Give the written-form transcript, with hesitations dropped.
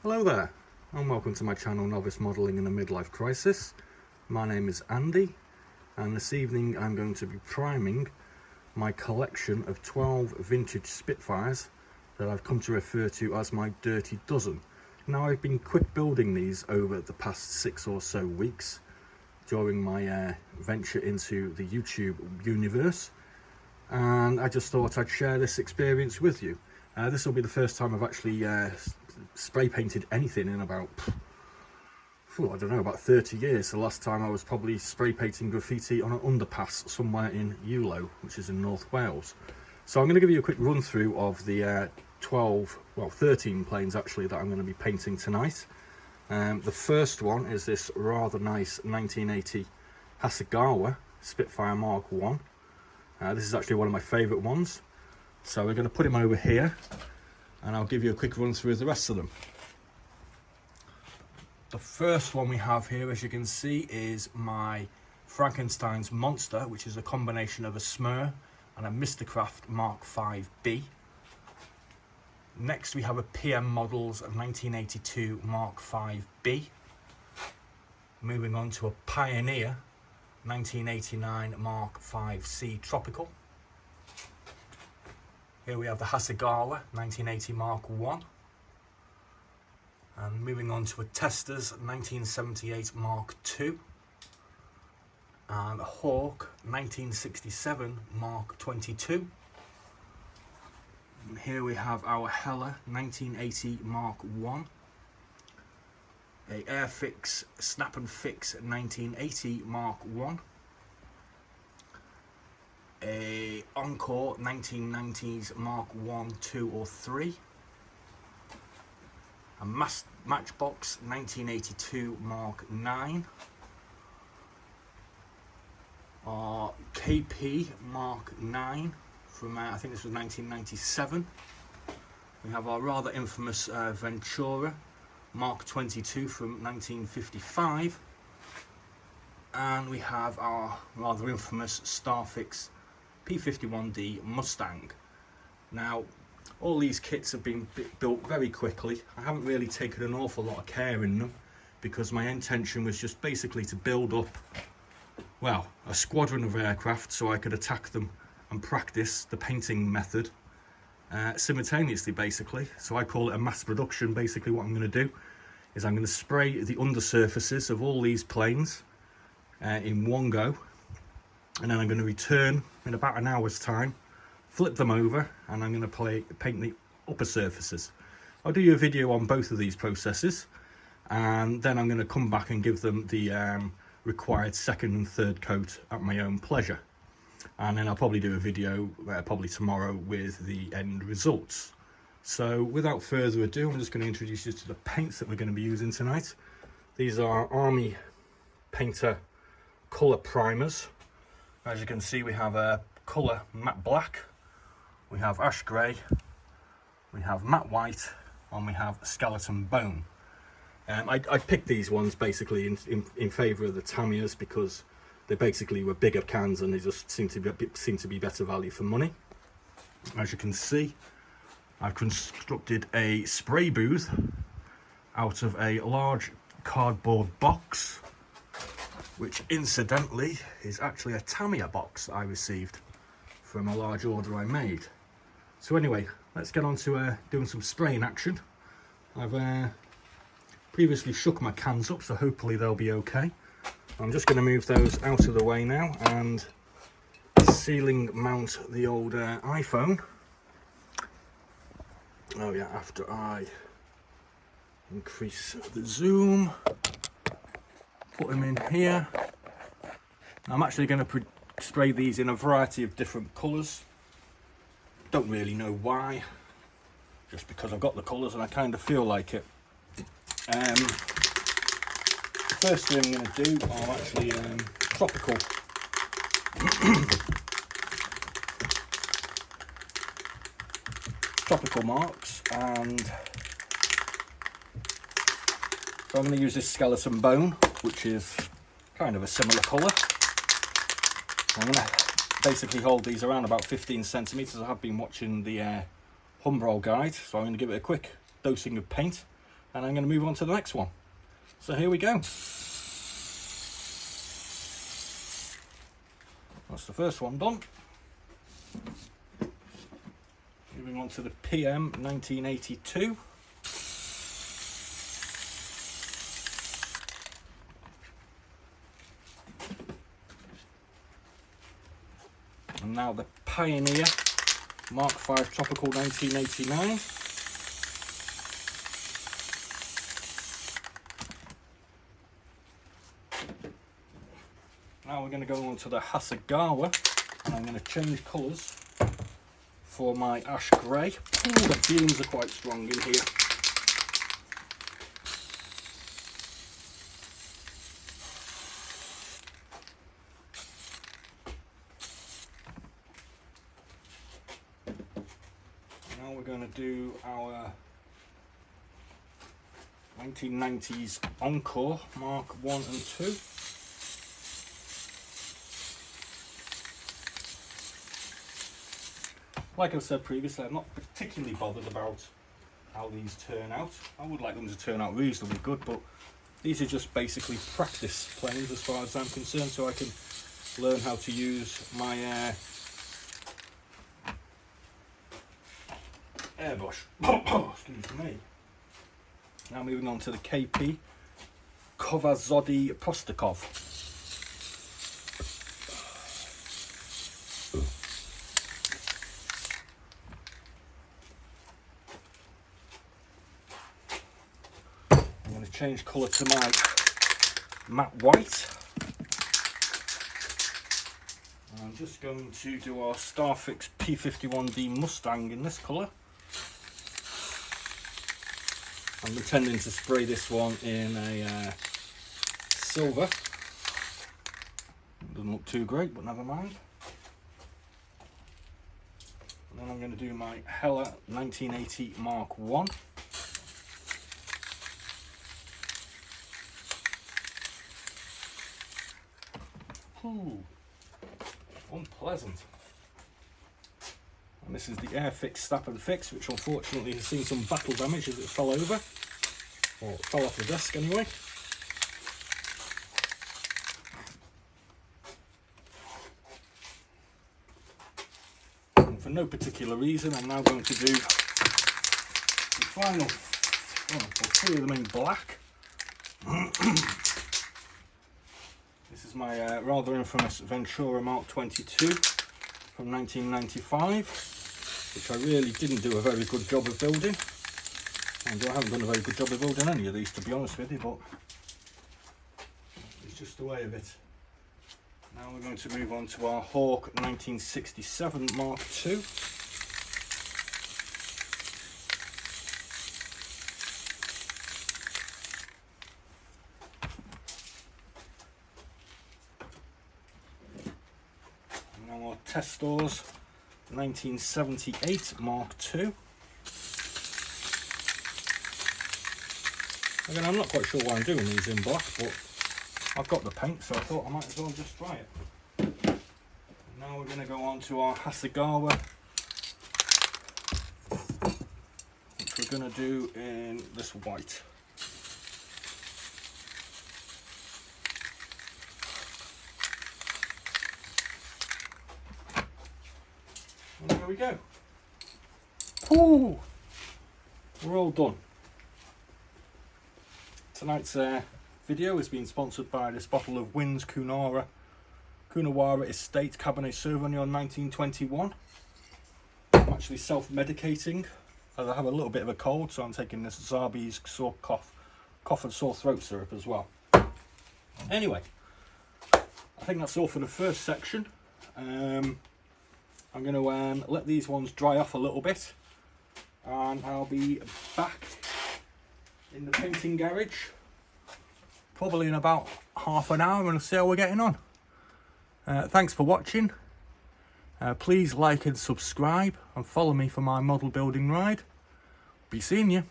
Hello there, and welcome to my channel Novice Modelling in a Midlife Crisis. My name is Andy, and this evening I'm going to be priming my collection of 12 vintage Spitfires that I've come to refer to as my Dirty Dozen. Now, I've been quick building these over the past 6 or so weeks during my venture into the YouTube universe, and I just thought I'd share this experience with you. This will be the first time I've actually spray painted anything in about, I don't know, about 30 years. The last time I was probably spray painting graffiti on an underpass somewhere in Ewlow, which is in North Wales. So I'm going to give you a quick run through of the 13 planes actually that I'm going to be painting tonight. The first one is this rather nice 1980 Hasegawa Spitfire Mark 1. This is actually one of my favourite ones. So we're going to put him over here, and I'll give you a quick run through of the rest of them. The first one we have here, as you can see, is my Frankenstein's Monster, which is a combination of a Smurr and a Mr. Craft Mark 5B. Next we have a PM Models 1982 Mark 5B. Moving on to a Pioneer 1989 Mark 5C Tropical. Here we have the Hasegawa 1980 Mark 1. And moving on to a Testors 1978 Mark 2. And a Hawk 1967 Mark 22. And here we have our Hella 1980 Mark 1. A Airfix Snap and Fix 1980 Mark 1. A Encore 1990s Mark 1, 2 or 3. A Matchbox 1982 Mark 9. Our KP Mark 9 from I think this was 1997. We have our rather infamous Ventura Mark 22 from 1955. And we have our rather infamous Starfix P51D Mustang. Now, all these kits have been built very quickly. I haven't really taken an awful lot of care in them because my intention was just basically to build up, well, a squadron of aircraft so I could attack them and practice the painting method simultaneously, basically. So I call it a mass production. Basically what I'm going to do is I'm going to spray the undersurfaces of all these planes in one go, and then I'm going to return in about an hour's time, flip them over, and I'm going to paint the upper surfaces. I'll do you a video on both of these processes, and then I'm going to come back and give them the required second and third coat at my own pleasure. And then I'll probably do a video probably tomorrow with the end results. So without further ado, I'm just going to introduce you to the paints that we're going to be using tonight. These are Army Painter colour primers. As you can see, we have a colour matte black, we have ash grey, we have matte white, and we have skeleton bone. I picked these ones basically in favour of the Tamiya's because they basically were bigger cans and they just seem to be better value for money. As you can see, I've constructed a spray booth out of a large cardboard box, which incidentally is actually a Tamiya box that I received from a large order I made. So anyway, let's get on to doing some spraying action. I've previously shook my cans up, so hopefully they'll be okay. I'm just going to move those out of the way now and ceiling mount the old iPhone. Oh yeah, after I increase the zoom, put them in here. I'm actually going to spray these in a variety of different colours. Don't really know why, just because I've got the colours and I kind of feel like it. The first thing I'm going to do are actually tropical. Tropical marks, and so I'm going to use this skeleton bone, which is kind of a similar colour. I'm going to basically hold these around about 15 centimetres. I have been watching the Humbrol guide, so I'm going to give it a quick dosing of paint and I'm going to move on to the next one. So here we go. That's the first one done. Moving on to the PM 1982. And now the Pioneer Mark V Tropical 1989. Now we're going to go on to the Hasegawa, and I'm going to change colours for my ash grey. Ooh, the fumes are quite strong in here. Now we're going to do our 1990s Encore Mark 1 and 2. Like I said previously, I'm not particularly bothered about how these turn out. I would like them to turn out reasonably good, but these are just basically practice planes as far as I'm concerned, so I can learn how to use my airbrush. Excuse me. Now moving on to the KP Kovazody Prostakov. Change colour to my matte white. And I'm just going to do our Starfix P51D Mustang in this colour. I'm intending to spray this one in a silver. Doesn't look too great, but never mind. And then I'm going to do my Hella 1980 Mark 1. Ooh, unpleasant. And this is the Airfix Snap and Fix, which unfortunately has seen some battle damage as it fell over, or it fell off the desk anyway. And for no particular reason, I'm now going to do the final, well, three of them in black. This is my rather infamous Ventura Mark 22 from 1995, which I really didn't do a very good job of building. And I haven't done a very good job of building any of these, to be honest with you, but it's just the way of it. Now we're going to move on to our Hawk 1967 Mark II. Testors 1978 Mark II. Again, I'm not quite sure why I'm doing these in black, but I've got the paint, so I thought I might as well just try it. Now we're going to go on to our Hasegawa, which we're going to do in this white. And there we go. Ooh, we're all done. Tonight's video has been sponsored by this bottle of Wynn's Coonawarra Estate Cabernet Sauvignon 1921. I'm actually self-medicating as I have a little bit of a cold, so I'm taking this Zarbee's cough and sore throat syrup as well. Anyway, I think that's all for the first section. I'm going to let these ones dry off a little bit, and I'll be back in the painting garage probably in about half an hour and see how we're getting on. Thanks for watching. Please like and subscribe and follow me for my model building ride. Be seeing you.